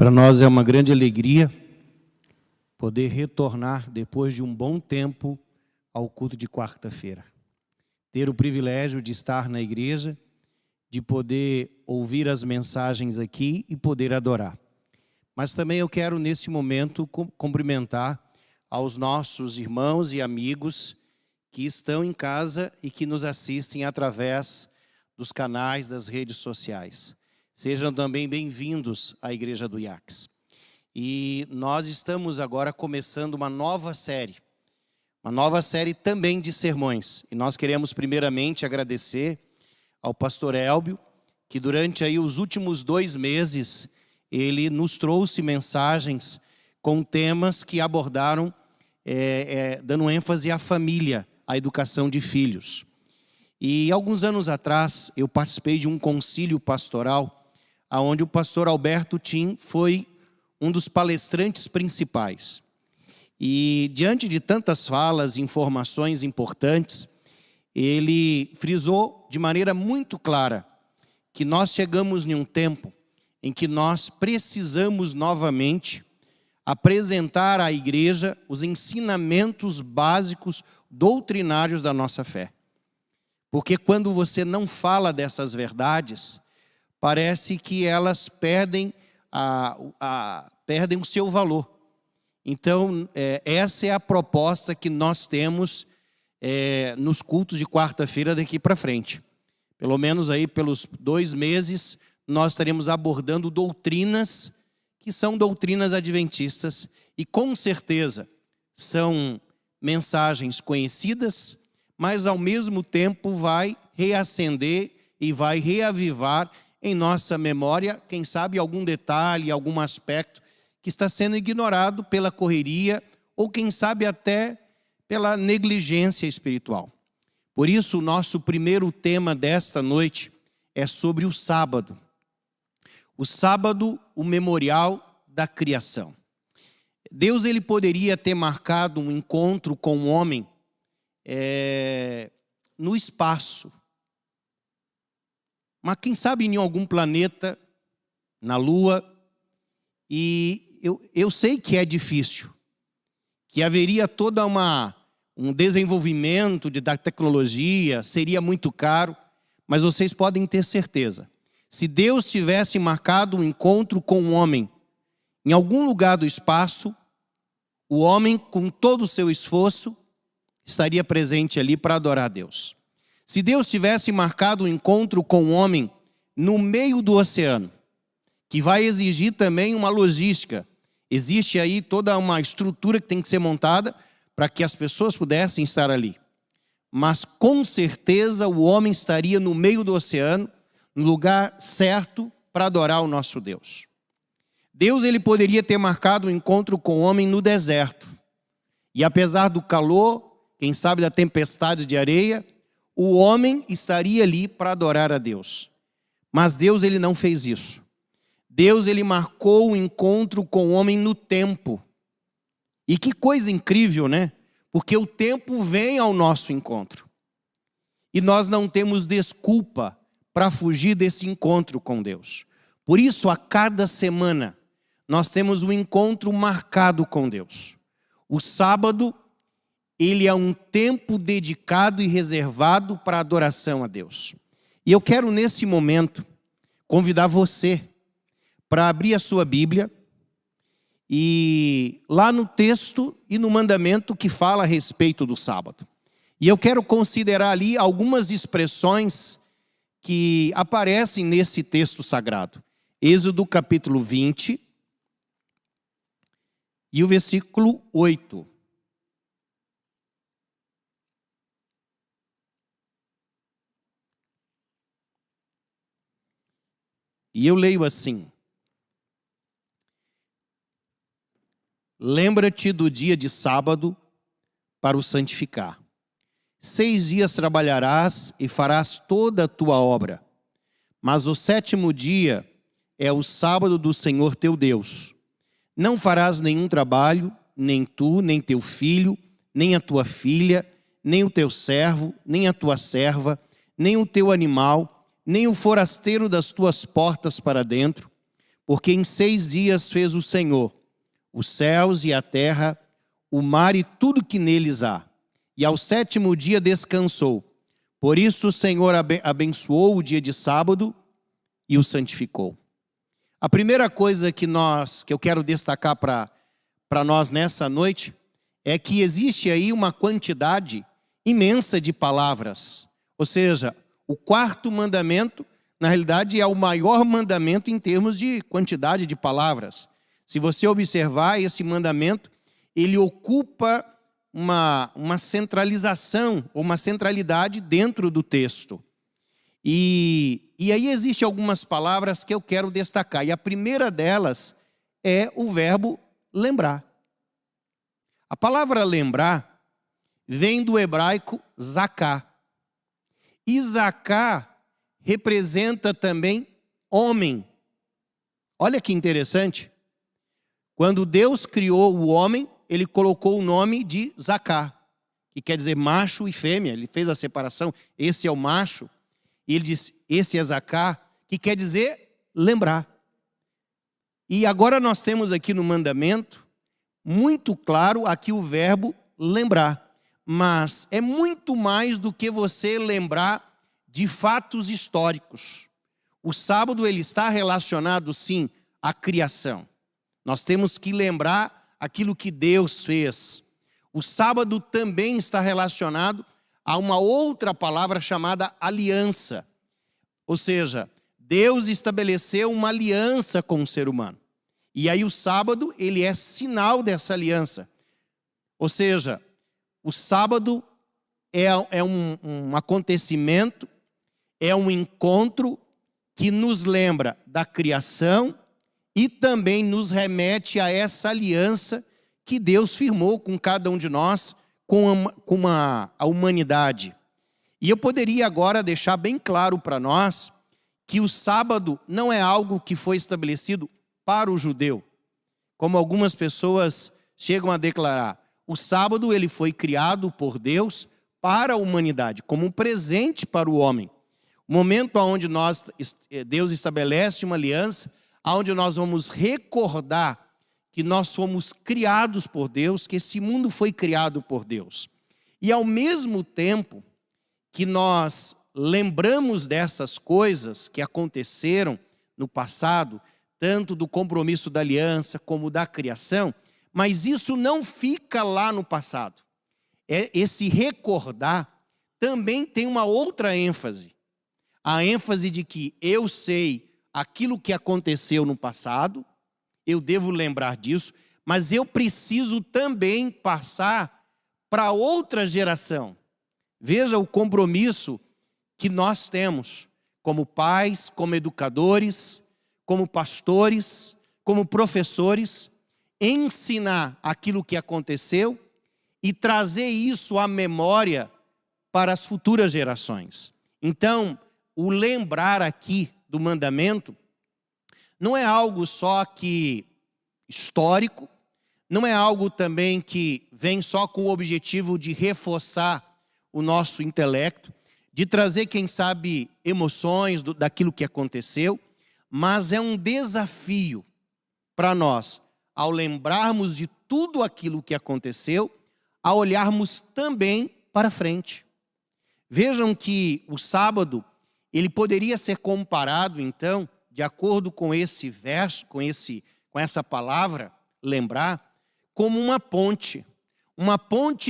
Para nós é uma grande alegria poder retornar, depois de um bom tempo, ao culto de quarta-feira. Ter o privilégio de estar na igreja, de poder ouvir as mensagens aqui e poder adorar. Mas também eu quero, nesse momento, cumprimentar aos nossos irmãos e amigos que estão em casa e que nos assistem através dos canais das redes sociais. Sejam também bem-vindos à Igreja do IACS. E nós estamos agora começando uma nova série também de sermões. E nós queremos primeiramente agradecer ao pastor Elbio, que durante aí os últimos 2 meses, ele nos trouxe mensagens com temas que abordaram, dando ênfase à família, à educação de filhos. E alguns anos atrás, eu participei de um concílio pastoral, onde o pastor Alberto Tim foi um dos palestrantes principais. E diante de tantas falas, informações importantes, ele frisou de maneira muito clara que nós chegamos em um tempo em que nós precisamos novamente apresentar à igreja os ensinamentos básicos doutrinários da nossa fé. Porque quando você não fala dessas verdades, parece que elas perdem o seu valor. Então, essa é a proposta que nós temos nos cultos de quarta-feira daqui para frente. Pelo menos aí pelos 2 meses, nós estaremos abordando doutrinas que são doutrinas adventistas e com certeza são mensagens conhecidas, mas ao mesmo tempo vai reacender e vai reavivar em nossa memória, quem sabe algum detalhe, algum aspecto que está sendo ignorado pela correria ou quem sabe até pela negligência espiritual. Por isso, o nosso primeiro tema desta noite é sobre o sábado. O sábado, o memorial da criação. Deus ele poderia ter marcado um encontro com o homem no espaço. Mas quem sabe em algum planeta, na Lua, e eu sei que é difícil, que haveria toda um desenvolvimento da tecnologia, seria muito caro, mas vocês podem ter certeza, se Deus tivesse marcado um encontro com o homem em algum lugar do espaço, o homem, com todo o seu esforço, estaria presente ali para adorar a Deus. Se Deus tivesse marcado um encontro com o homem no meio do oceano, que vai exigir também uma logística, existe aí toda uma estrutura que tem que ser montada para que as pessoas pudessem estar ali. Mas com certeza o homem estaria no meio do oceano, no lugar certo para adorar o nosso Deus. Deus ele poderia ter marcado um encontro com o homem no deserto. E apesar do calor, quem sabe da tempestade de areia, o homem estaria ali para adorar a Deus. Mas Deus ele não fez isso. Deus ele marcou o encontro com o homem no tempo. E que coisa incrível, né? Porque o tempo vem ao nosso encontro. E nós não temos desculpa para fugir desse encontro com Deus. Por isso, a cada semana, nós temos um encontro marcado com Deus. O sábado, ele é um tempo dedicado e reservado para adoração a Deus. E eu quero, nesse momento, convidar você para abrir a sua Bíblia e lá no texto e no mandamento que fala a respeito do sábado. E eu quero considerar ali algumas expressões que aparecem nesse texto sagrado. Êxodo capítulo 20 e o versículo 8. E eu leio assim: lembra-te do dia de sábado para o santificar. 6 dias trabalharás e farás toda a tua obra. Mas o 7º dia é o sábado do Senhor teu Deus. Não farás nenhum trabalho, nem tu, nem teu filho, nem a tua filha, nem o teu servo, nem a tua serva, nem o teu animal, nem o forasteiro das tuas portas para dentro, Porque em 6 dias fez o Senhor os céus e a terra, o mar e tudo que neles há. E ao 7º dia descansou. Por isso o Senhor abençoou o dia de sábado e o santificou. A primeira coisa que eu quero destacar para nós nessa noite é que existe aí uma quantidade imensa de palavras. Ou seja, o 4º mandamento, na realidade, é o maior mandamento em termos de quantidade de palavras. Se você observar esse mandamento, ele ocupa uma centralização, ou uma centralidade dentro do texto. E aí existem algumas palavras que eu quero destacar. E a primeira delas é o verbo lembrar. A palavra lembrar vem do hebraico zaká. E zaká representa também homem. Olha que interessante. Quando Deus criou o homem, ele colocou o nome de zaká, que quer dizer macho e fêmea. Ele fez a separação. Esse é o macho. E ele disse, esse é zaká, que quer dizer lembrar. E agora nós temos aqui no mandamento, muito claro aqui o verbo lembrar. Mas é muito mais do que você lembrar de fatos históricos. O sábado ele está relacionado, sim, à criação. Nós temos que lembrar aquilo que Deus fez. O sábado também está relacionado a uma outra palavra chamada aliança. Ou seja, Deus estabeleceu uma aliança com o ser humano. E aí o sábado, ele é sinal dessa aliança. Ou seja, o sábado é um acontecimento, é um encontro que nos lembra da criação e também nos remete a essa aliança que Deus firmou com cada um de nós, com a humanidade. E eu poderia agora deixar bem claro para nós que o sábado não é algo que foi estabelecido para o judeu. Como algumas pessoas chegam a declarar, o sábado ele foi criado por Deus para a humanidade, como um presente para o homem. O momento onde Deus estabelece uma aliança, onde nós vamos recordar que nós fomos criados por Deus, que esse mundo foi criado por Deus. E ao mesmo tempo que nós lembramos dessas coisas que aconteceram no passado, tanto do compromisso da aliança como da criação, mas isso não fica lá no passado. Esse recordar também tem uma outra ênfase. A ênfase de que eu sei aquilo que aconteceu no passado, eu devo lembrar disso, mas eu preciso também passar para outra geração. Veja o compromisso que nós temos como pais, como educadores, como pastores, como professores, ensinar aquilo que aconteceu e trazer isso à memória para as futuras gerações. Então, o lembrar aqui do mandamento não é algo só que histórico, não é algo também que vem só com o objetivo de reforçar o nosso intelecto, de trazer, quem sabe, emoções daquilo que aconteceu, mas é um desafio para nós, ao lembrarmos de tudo aquilo que aconteceu, a olharmos também para frente. Vejam que o sábado, ele poderia ser comparado, então, de acordo com esse verso, com essa palavra, lembrar, como uma ponte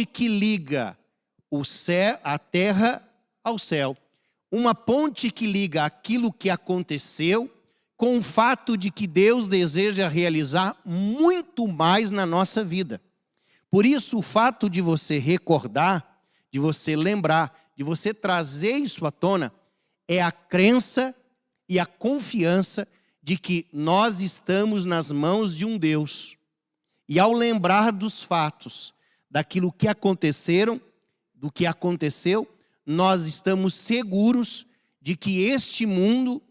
que liga o céu, a terra ao céu, uma ponte que liga aquilo que aconteceu com o fato de que Deus deseja realizar muito mais na nossa vida. Por isso, o fato de você recordar, de você lembrar, de você trazer isso à tona, é a crença e a confiança de que nós estamos nas mãos de um Deus. E ao lembrar dos fatos, daquilo que aconteceram, do que aconteceu, nós estamos seguros de que este mundo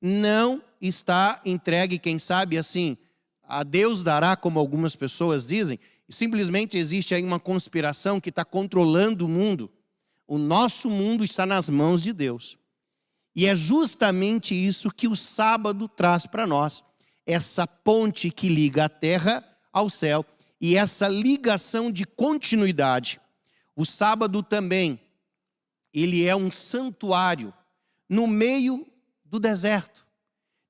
não está entregue, quem sabe assim, a Deus dará, como algumas pessoas dizem, e simplesmente existe aí uma conspiração que está controlando o mundo. O nosso mundo está nas mãos de Deus. E é justamente isso que o sábado traz para nós. essa ponte que liga a terra ao céu e essa ligação de continuidade. O sábado também, ele é um santuário no meio do deserto,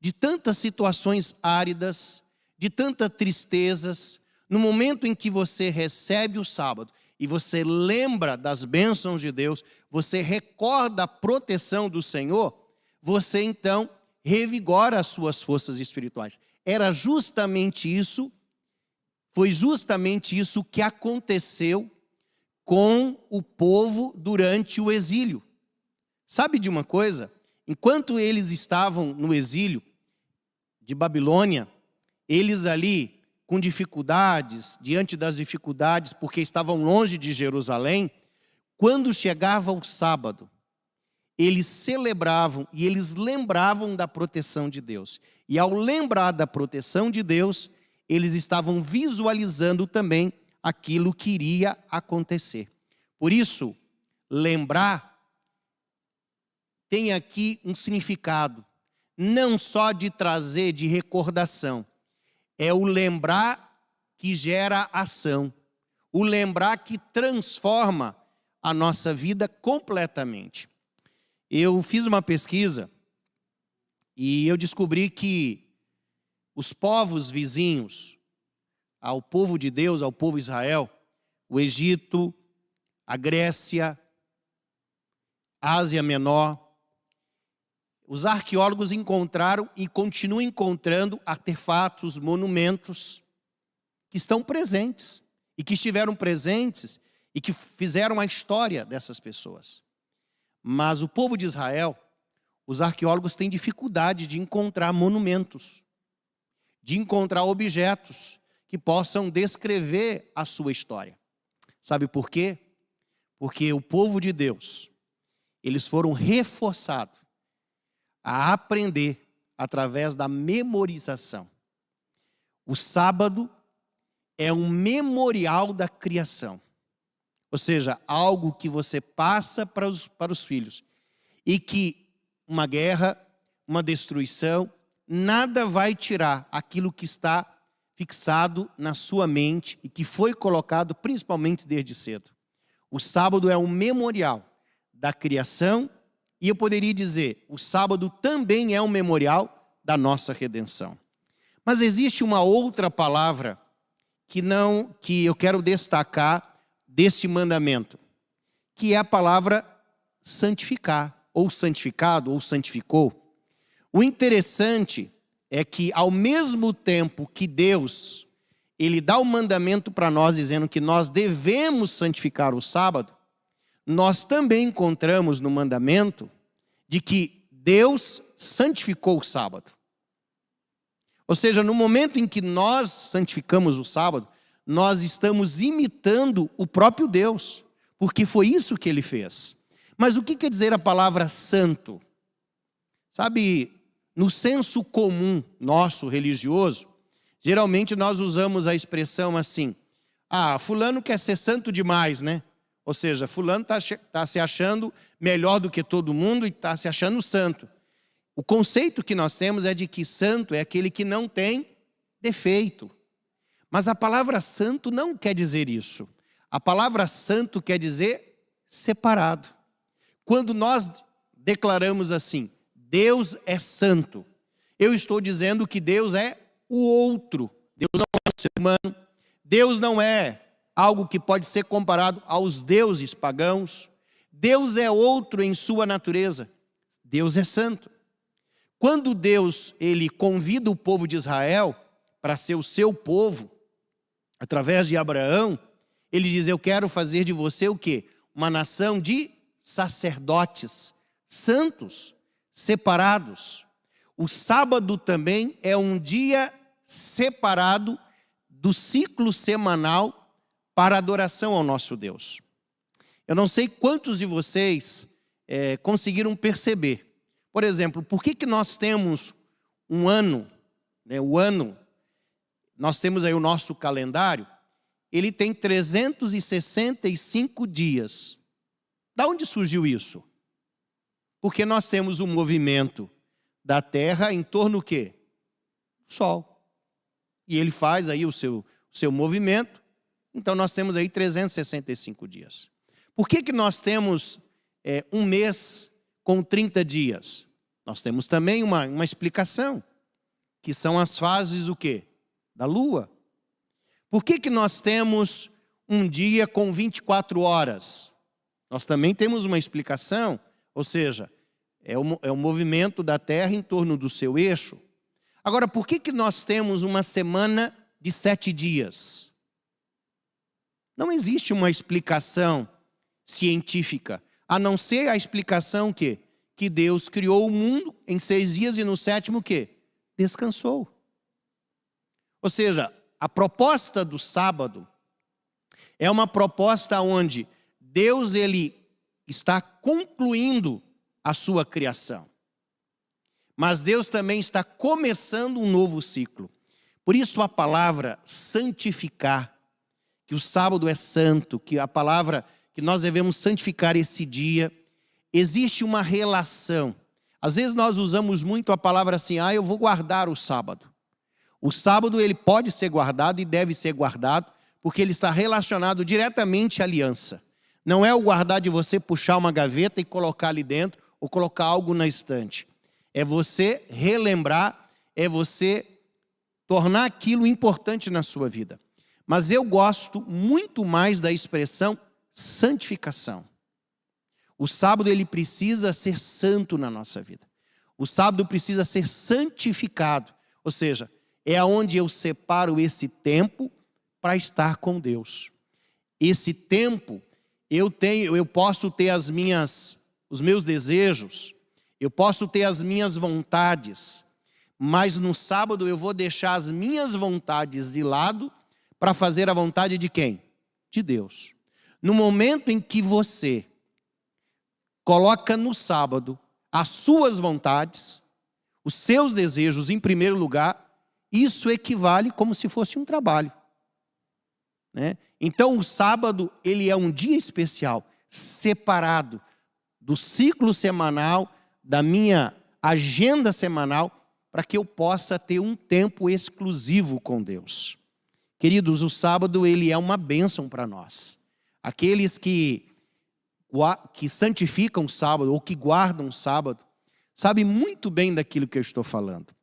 de tantas situações áridas, de tantas tristezas. No momento em que você recebe o sábado e você lembra das bênçãos de Deus, você recorda a proteção do Senhor, você então revigora as suas forças espirituais. Era justamente isso, foi justamente isso que aconteceu com o povo durante o exílio. Sabe de uma coisa? Enquanto eles estavam no exílio de Babilônia, eles ali com dificuldades, diante das dificuldades, porque estavam longe de Jerusalém, quando chegava o sábado, eles celebravam e eles lembravam da proteção de Deus. E ao lembrar da proteção de Deus, eles estavam visualizando também aquilo que iria acontecer. Por isso, lembrar tem aqui um significado, não só de trazer, de recordação. É o lembrar que gera ação. O lembrar que transforma a nossa vida completamente. Eu fiz uma pesquisa e eu descobri que os povos vizinhos ao povo de Deus, ao povo Israel, o Egito, a Grécia, a Ásia Menor, os arqueólogos encontraram e continuam encontrando artefatos, monumentos que estão presentes e que estiveram presentes e que fizeram a história dessas pessoas. Mas o povo de Israel, os arqueólogos têm dificuldade de encontrar monumentos, de encontrar objetos que possam descrever a sua história. Sabe por quê? Porque o povo de Deus, eles foram reforçados a aprender através da memorização. O sábado é um memorial da criação. Ou seja, algo que você passa para os filhos. E que uma guerra, uma destruição, nada vai tirar aquilo que está fixado na sua mente e que foi colocado principalmente desde cedo. O sábado é um memorial da criação e eu poderia dizer, o sábado também é um memorial da nossa redenção. Mas existe uma outra palavra que eu quero destacar deste mandamento, que é a palavra santificar, ou santificado, ou santificou. O interessante é que ao mesmo tempo que Deus, Ele dá o mandamento para nós, dizendo que nós devemos santificar o sábado, nós também encontramos no mandamento de que Deus santificou o sábado. Ou seja, no momento em que nós santificamos o sábado, nós estamos imitando o próprio Deus, porque foi isso que Ele fez. Mas o que quer dizer a palavra santo? Sabe, no senso comum nosso religioso, geralmente nós usamos a expressão assim, fulano quer ser santo demais, né? Ou seja, fulano está se achando melhor do que todo mundo e está se achando santo. O conceito que nós temos é de que santo é aquele que não tem defeito. Mas a palavra santo não quer dizer isso. A palavra santo quer dizer separado. Quando nós declaramos assim, Deus é santo, eu estou dizendo que Deus é o outro. Deus não é o ser humano. Deus não é algo que pode ser comparado aos deuses pagãos. Deus é outro em sua natureza. Deus é santo. Quando Deus, Ele convida o povo de Israel para ser o seu povo, através de Abraão, Ele diz, eu quero fazer de você o quê? Uma nação de sacerdotes, santos, separados. O sábado também é um dia separado do ciclo semanal para adoração ao nosso Deus. Eu não sei quantos de vocês conseguiram perceber. Por exemplo, por que nós temos um ano, né, nós temos aí o nosso calendário, ele tem 365 dias. Da onde surgiu isso? Porque nós temos um movimento da Terra em torno do quê? Sol. E ele faz aí o seu movimento. Então nós temos aí 365 dias. Por que nós temos um mês com 30 dias? Nós temos também uma explicação, que são as fases do quê? Da lua. Por que nós temos um dia com 24 horas? Nós também temos uma explicação, ou seja, é o movimento da Terra em torno do seu eixo. Agora, por que nós temos uma semana de 7 dias? Não existe uma explicação científica, a não ser a explicação que Deus criou o mundo em 6 dias e no sétimo o quê? Descansou. Ou seja, a proposta do sábado é uma proposta onde Deus ele está concluindo a sua criação. Mas Deus também está começando um novo ciclo. Por isso a palavra santificar, que o sábado é santo, que a palavra que nós devemos santificar esse dia, existe uma relação. Às vezes nós usamos muito a palavra assim, eu vou guardar o sábado. O sábado ele pode ser guardado e deve ser guardado, porque ele está relacionado diretamente à aliança. Não é o guardar de você puxar uma gaveta e colocar ali dentro, ou colocar algo na estante. É você relembrar, é você tornar aquilo importante na sua vida. Mas eu gosto muito mais da expressão santificação. O sábado ele precisa ser santo na nossa vida. O sábado precisa ser santificado. Ou seja, é onde eu separo esse tempo para estar com Deus. Esse tempo eu posso ter os meus desejos, eu posso ter as minhas vontades, mas no sábado eu vou deixar as minhas vontades de lado para fazer a vontade de quem? De Deus. No momento em que você coloca no sábado as suas vontades, os seus desejos em primeiro lugar, isso equivale como se fosse um trabalho, né? Então o sábado ele é um dia especial, separado do ciclo semanal, da minha agenda semanal, para que eu possa ter um tempo exclusivo com Deus. Queridos, o sábado ele é uma bênção para nós. Aqueles que santificam o sábado ou que guardam o sábado, sabem muito bem daquilo que eu estou falando.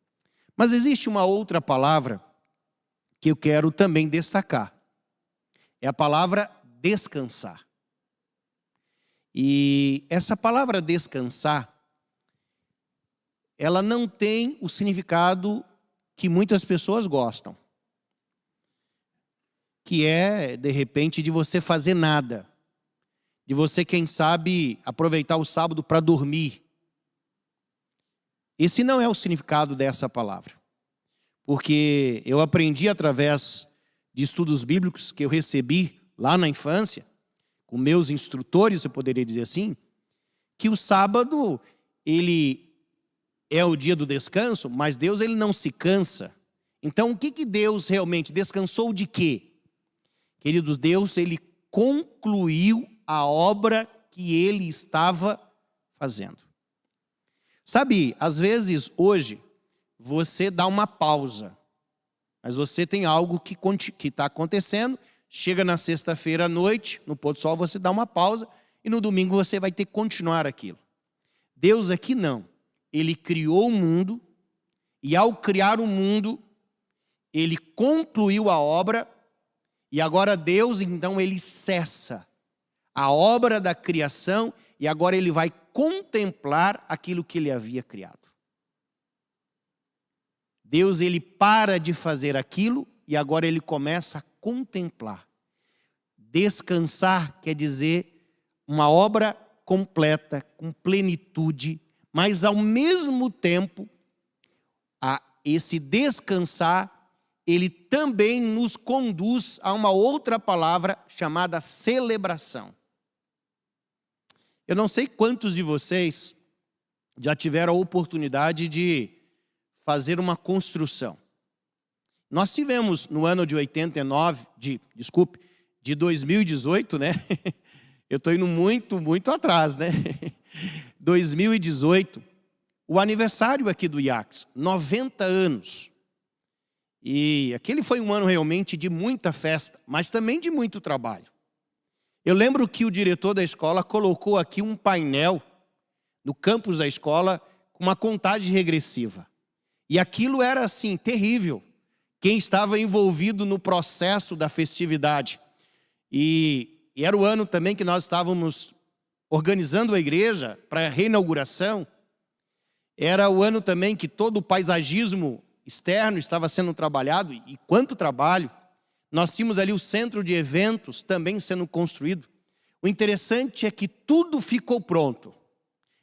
Mas existe uma outra palavra que eu quero também destacar. É a palavra descansar. E essa palavra descansar, ela não tem o significado que muitas pessoas gostam. Que é, de repente, de você fazer nada. De você, quem sabe, aproveitar o sábado para dormir. Esse não é o significado dessa palavra. Porque eu aprendi através de estudos bíblicos que eu recebi lá na infância, com meus instrutores, eu poderia dizer assim, que o sábado, ele é o dia do descanso, mas Deus ele não se cansa. Então, o que Deus realmente descansou de quê? Queridos, Deus ele concluiu a obra que ele estava fazendo. Sabe, às vezes, hoje, você dá uma pausa, mas você tem algo que está acontecendo, chega na sexta-feira à noite, no pôr do sol, você dá uma pausa, e no domingo você vai ter que continuar aquilo. Deus aqui não. Ele criou o mundo, e ao criar o mundo, ele concluiu a obra, e agora Deus, então, ele cessa a obra da criação, e agora ele vai contemplar aquilo que ele havia criado. Deus, ele para de fazer aquilo, e agora ele começa a contemplar. Descansar quer dizer uma obra completa, com plenitude, mas ao mesmo tempo, esse descansar, ele também nos conduz a uma outra palavra chamada celebração. Eu não sei quantos de vocês já tiveram a oportunidade de fazer uma construção. Nós tivemos no ano de 2018, né? Eu estou indo muito atrás, né? 2018, o aniversário aqui do IACS, 90 anos. E aquele foi um ano realmente de muita festa, mas também de muito trabalho. Eu lembro que o diretor da escola colocou aqui um painel no campus da escola com uma contagem regressiva. E aquilo era assim, terrível. Quem estava envolvido no processo da festividade. E era o ano também que nós estávamos organizando a igreja para a reinauguração. Era o ano também que todo o paisagismo externo estava sendo trabalhado. E quanto trabalho! Nós tínhamos ali o centro de eventos também sendo construído. O interessante é que tudo ficou pronto.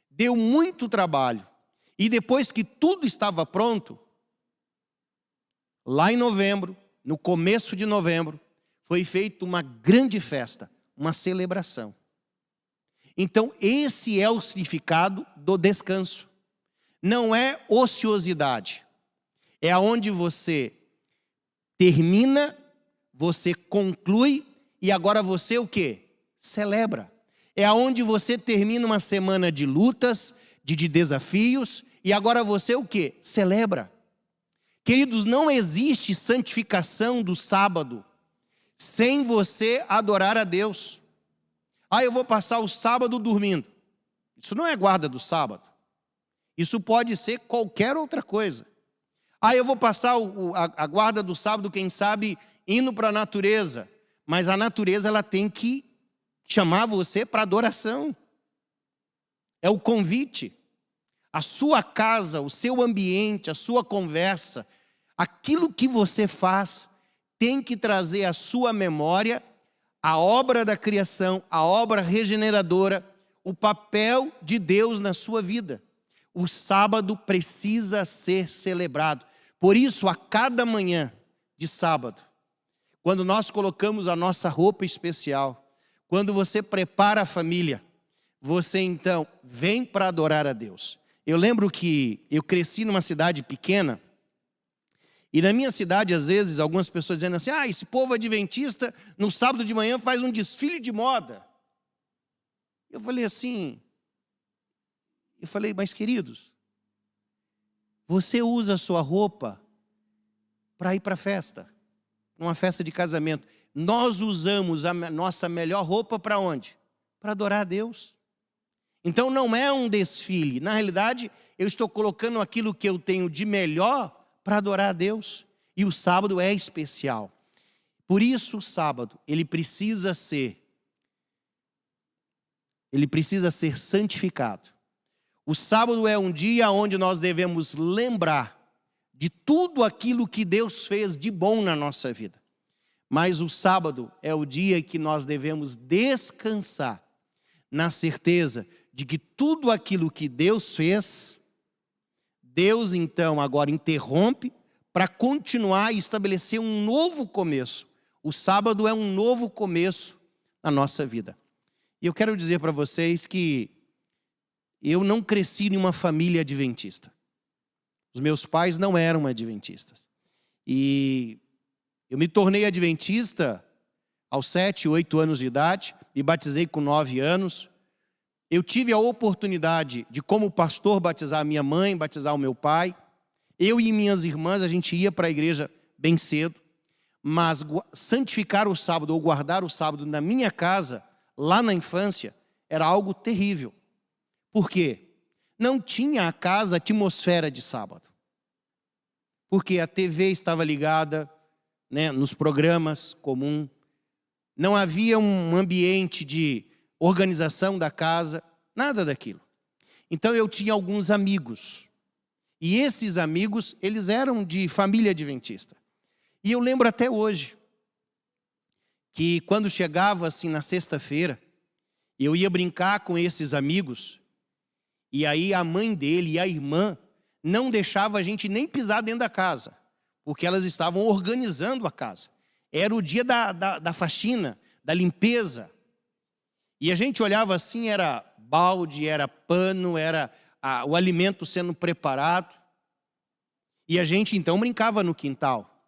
Deu muito trabalho. E depois que tudo estava pronto, lá em novembro, no começo de novembro, foi feita uma grande festa, uma celebração. Então, esse é o significado do descanso. Não é ociosidade. É aonde você termina, você conclui e agora você o quê? Celebra. É aonde você termina uma semana de lutas, de desafios e agora você o quê? Celebra. Queridos, não existe santificação do sábado sem você adorar a Deus. Eu vou passar o sábado dormindo. Isso não é guarda do sábado. Isso pode ser qualquer outra coisa. Eu vou passar a guarda do sábado, quem sabe, indo para a natureza. Mas a natureza ela tem que chamar você para adoração. É o convite. A sua casa, o seu ambiente, a sua conversa, aquilo que você faz tem que trazer à sua memória a obra da criação, a obra regeneradora, o papel de Deus na sua vida. O sábado precisa ser celebrado. Por isso, a cada manhã de sábado, quando nós colocamos a nossa roupa especial, quando você prepara a família, você então vem para adorar a Deus. Eu lembro que eu cresci numa cidade pequena, e na minha cidade, às vezes, algumas pessoas dizendo assim, esse povo adventista, no sábado de manhã faz um desfile de moda. Eu falei, mas queridos, você usa a sua roupa para ir para a festa, uma festa de casamento. Nós usamos a nossa melhor roupa para onde? Para adorar a Deus. Então não é um desfile. Na realidade, eu estou colocando aquilo que eu tenho de melhor para adorar a Deus. E o sábado é especial. Por isso o sábado, ele precisa ser santificado. O sábado é um dia onde nós devemos lembrar de tudo aquilo que Deus fez de bom na nossa vida. Mas o sábado é o dia que nós devemos descansar na certeza de que tudo aquilo que Deus fez, Deus então agora interrompe para continuar e estabelecer um novo começo. O sábado é um novo começo na nossa vida. E eu quero dizer para vocês que eu não cresci em uma família adventista. Os meus pais não eram adventistas. E eu me tornei adventista aos 7, 8 anos de idade, me batizei com 9 anos. Eu tive a oportunidade de, como pastor, batizar a minha mãe, batizar o meu pai. Eu e minhas irmãs, a gente ia para a igreja bem cedo. Mas santificar o sábado ou guardar o sábado na minha casa, lá na infância, era algo terrível. Por quê? Não tinha a casa atmosfera de sábado. Porque a TV estava ligada, nos programas comuns. Não havia um ambiente de organização da casa, nada daquilo. Então eu tinha alguns amigos. E esses amigos, eles eram de família adventista. E eu lembro até hoje que quando chegava assim na sexta-feira, eu ia brincar com esses amigos, e aí a mãe dele e a irmã não deixavam a gente nem pisar dentro da casa, porque elas estavam organizando a casa. Era o dia da faxina, da limpeza. E a gente olhava assim, era balde, era pano, era o alimento sendo preparado. E a gente então brincava no quintal.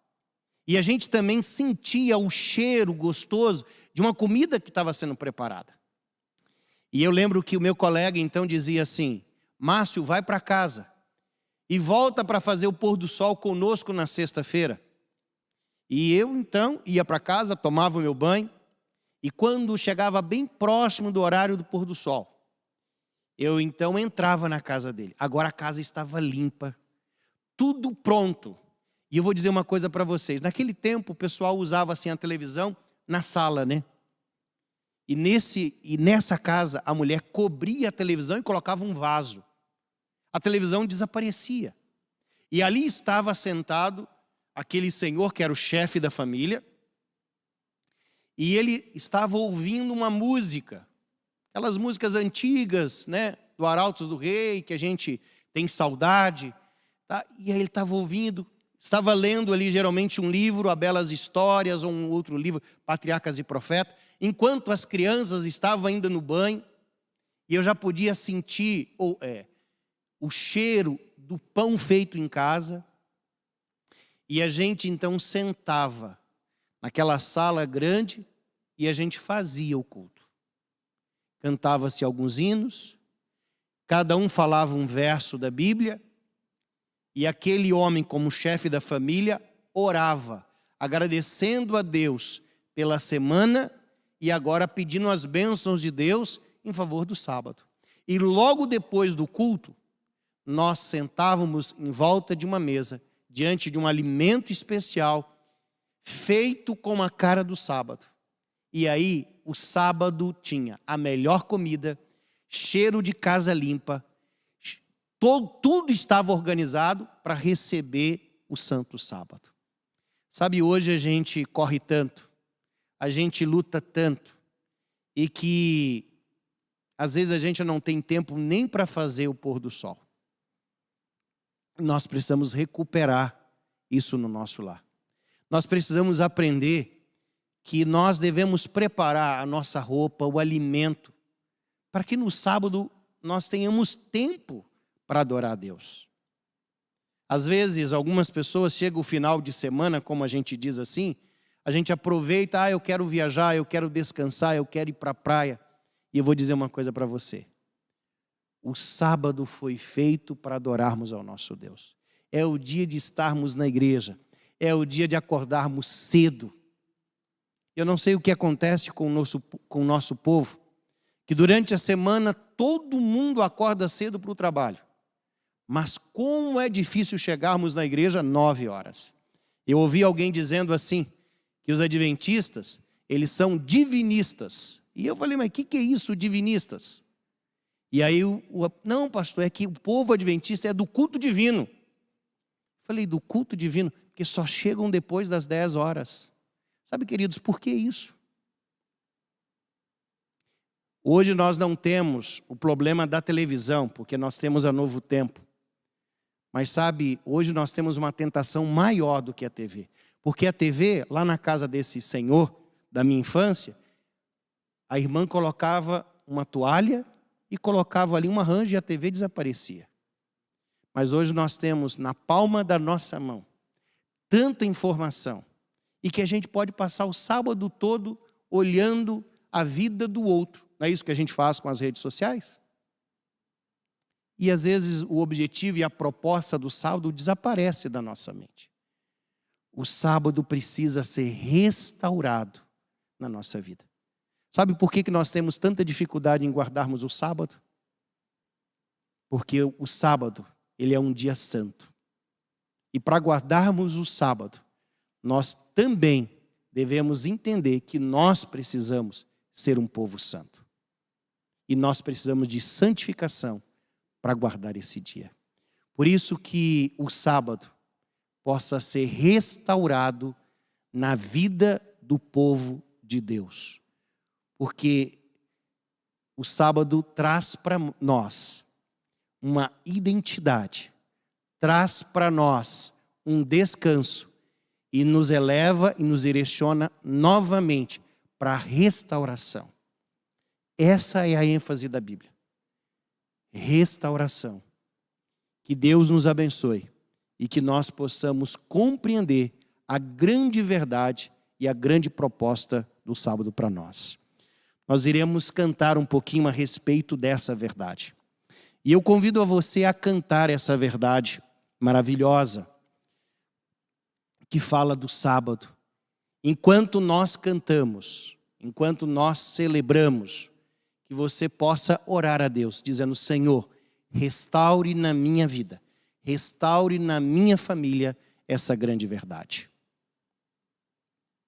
E a gente também sentia o cheiro gostoso de uma comida que estava sendo preparada. E eu lembro que o meu colega então dizia assim, Márcio, vai para casa e volta para fazer o pôr do sol conosco na sexta-feira. E eu, então, ia para casa, tomava o meu banho, e quando chegava bem próximo do horário do pôr do sol, eu, então, entrava na casa dele. Agora a casa estava limpa, tudo pronto. E eu vou dizer uma coisa para vocês. Naquele tempo, o pessoal usava assim a televisão na sala, né? E nessa casa, a mulher cobria a televisão e colocava um vaso. A televisão desaparecia. E ali estava sentado aquele senhor que era o chefe da família. E ele estava ouvindo uma música. Aquelas músicas antigas, né? Do Arautos do Rei, que a gente tem saudade. Tá? E aí ele estava ouvindo. Estava lendo ali geralmente um livro, A Belas Histórias, ou um outro livro, Patriarcas e Profetas, enquanto as crianças estavam ainda no banho, e eu já podia sentir o cheiro do pão feito em casa, e a gente então sentava naquela sala grande e a gente fazia o culto. Cantava-se alguns hinos, cada um falava um verso da Bíblia, e aquele homem, como chefe da família, orava, agradecendo a Deus pela semana e agora pedindo as bênçãos de Deus em favor do sábado. E logo depois do culto, nós sentávamos em volta de uma mesa, diante de um alimento especial, feito com a cara do sábado. E aí, o sábado tinha a melhor comida, cheiro de casa limpa, tudo estava organizado para receber o santo sábado. Sabe, hoje a gente corre tanto, a gente luta tanto, e que às vezes a gente não tem tempo nem para fazer o pôr do sol. Nós precisamos recuperar isso no nosso lar. Nós precisamos aprender que nós devemos preparar a nossa roupa, o alimento, para que no sábado nós tenhamos tempo para adorar a Deus. Às vezes, algumas pessoas chegam o final de semana, como a gente diz assim, a gente aproveita, eu quero viajar, eu quero descansar, eu quero ir para a praia. E eu vou dizer uma coisa para você. O sábado foi feito para adorarmos ao nosso Deus. É o dia de estarmos na igreja. É o dia de acordarmos cedo. Eu não sei o que acontece com o nosso povo, que durante a semana todo mundo acorda cedo para o trabalho. Mas como é difícil chegarmos na igreja 9 horas. Eu ouvi alguém dizendo assim, que os adventistas, eles são divinistas. E eu falei, mas o que é isso, divinistas? E aí, não, pastor, é que o povo adventista é do culto divino. Eu falei, do culto divino? Porque só chegam depois das 10 horas. Sabe, queridos, por que isso? Hoje nós não temos o problema da televisão, porque nós temos a Novo Tempo. Mas sabe, hoje nós temos uma tentação maior do que a TV. Porque a TV, lá na casa desse senhor, da minha infância, a irmã colocava uma toalha e colocava ali uma ranja e a TV desaparecia. Mas hoje nós temos na palma da nossa mão tanta informação e que a gente pode passar o sábado todo olhando a vida do outro. Não é isso que a gente faz com as redes sociais? E às vezes o objetivo e a proposta do sábado desaparece da nossa mente. O sábado precisa ser restaurado na nossa vida. Sabe por que nós temos tanta dificuldade em guardarmos o sábado? Porque o sábado, ele é um dia santo. E para guardarmos o sábado, nós também devemos entender que nós precisamos ser um povo santo. E nós precisamos de santificação para guardar esse dia. Por isso que o sábado possa ser restaurado na vida do povo de Deus. Porque o sábado traz para nós uma identidade, traz para nós um descanso e nos eleva e nos direciona novamente para a restauração. Essa é a ênfase da Bíblia. Restauração. Que Deus nos abençoe e que nós possamos compreender a grande verdade e a grande proposta do sábado para nós. Nós iremos cantar um pouquinho a respeito dessa verdade. E eu convido a você a cantar essa verdade maravilhosa que fala do sábado, enquanto nós cantamos, enquanto nós celebramos, que você possa orar a Deus, dizendo: Senhor, restaure na minha vida, restaure na minha família essa grande verdade.